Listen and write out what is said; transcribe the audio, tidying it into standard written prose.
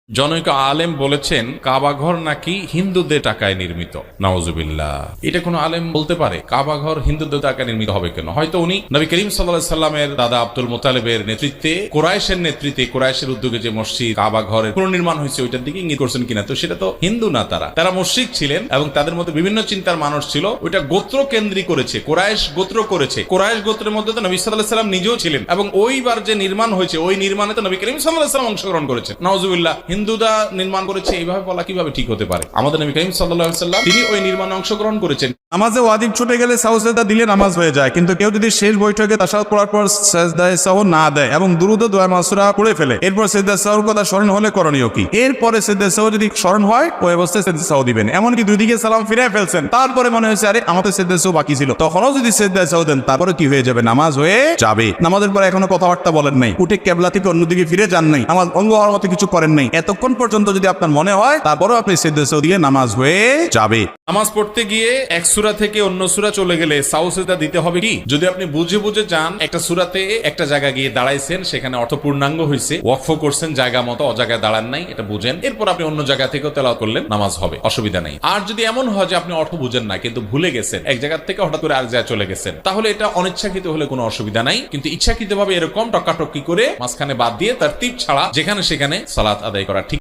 জনৈক আলেম বলেছেন কাবাঘর নাকি হিন্দুদের টাকায় নির্মিত। নাউজুবিল্লাহ। এটা কোনো আলেম বলতে পারে? কাবাঘর হিন্দুদের টাকায় নির্মিত হবে কেন? হয়তো উনি নবী করিম সাল্লাল্লাহু আলাইহি সাল্লামের দাদা আব্দুল মুত্তালিবের নেতৃত্বে কুরাইশের উদ্যোগে যে মসজিদ কাবাঘরের পুনর্নির্মাণ হয়েছে ওইটার দিকে ইঙ্গিত করছেন কিনা। তো সেটা তো হিন্দু না, তারা মুশরিক ছিলেন এবং তাদের মধ্যে বিভিন্ন চিন্তার মানুষ ছিল। ওইটা গোত্র কেন্দ্রিক করেছে, কুরাইশ গোত্র করেছে। কুরাইশ গোত্রের মধ্যে তো নবী সাল্লাল্লাহু আলাইহি সাল্লাম নিজেও ছিলেন এবং ওইবার যে নির্মাণ হয়েছে ওই নির্মাণে তো নবী করিম সাল্লাল্লাহু আলাইহি সাল্লাম অংশগ্রহণ করেছেন। নাউজুবিল্লাহ। হিন্দুরা নির্মাণ করেছে এইভাবে বলা কিভাবে ঠিক হতে পারে? আমাদের নবী করিম সাল্লাল্লাহু আলাইহি সাল্লাম তিনি ওই নির্মাণে অংশগ্রহণ করেছেন। নামাজে ওয়াজিব ছুটে গেলে সাউজদা দিলে নামাজ হয়ে যায়, কিন্তু কেউ যদি শেষ বৈঠকে তাশাহুদ পড়ার পর সাজদায়ে সাহু না দেয় এবং দুরূদ ও দোয়া মাসুরা পড়ে ফেলে, এরপর সিজদায়ে সাহুর কথা স্মরণ হলে করণীয় কি? এরপরে সিজদায়ে সাহু যদি স্মরণ হয় ওই অবস্থায় সিজদায়ে সাহু দিবেন। এমনকি দুই দিকে সালাম ফিরিয়ে ফেলছেন, তারপরে মনে হয়েছে আরে আমাদের সিজদায়ে সাহু বাকি ছিল, তখনও যদি সিজদায়ে সাহু দেন তারপরে কি হয়ে যাবে? নামাজ হয়ে যাবে। নামাজের পরে এখনো কথাবার্তা বলেন নাই, উঠে কিবলা থেকে অন্যদিকে ফিরে যান নাই, নামাজ ভঙ্গ হওয়ার মতো কিছু করেন নাই, এতক্ষণ পর্যন্ত যদি আপনার মনে হয় তারপরেও আপনি সিজদায়ে সাহু দিয়ে নামাজ হয়ে যাবে। নামাজ পড়তে গিয়ে এক সূরা থেকে অন্য সূরা চলে গেলে সাহু সিজদা দিতে হবে কি? যদি আপনি বুঝে বুঝে যান একটা সূরাতে একটা জায়গা গিয়ে দাঁড়াইছেন, সেখানে অর্থ পূর্ণাঙ্গ হয়েছে, ওয়াকফ করছেন জায়গা মতো, অজায়গায় দাঁড়ান নাই, এটা বুঝেন, এরপর আপনি অন্য জায়গা থেকেও তেলাওয়াত করলেন, নামাজ হবে, অসুবিধা নেই। আর যদি এমন হয় যে আপনি অর্থ বুঝেন না কিন্তু ভুলে গেছেন, এক জায়গা থেকে হঠাৎ করে আরেক জায়গায় চলে গেছেন, তাহলে এটা অনিচ্ছাকৃত হলে কোনো অসুবিধা নাই। কিন্তু ইচ্ছাকৃতভাবে এরকম টক্কাটক্কি করে মাঝখানে বাদ দিয়ে তারতিব ছাড়া যেখানে সেখানে সালাত আদায় করা ঠিক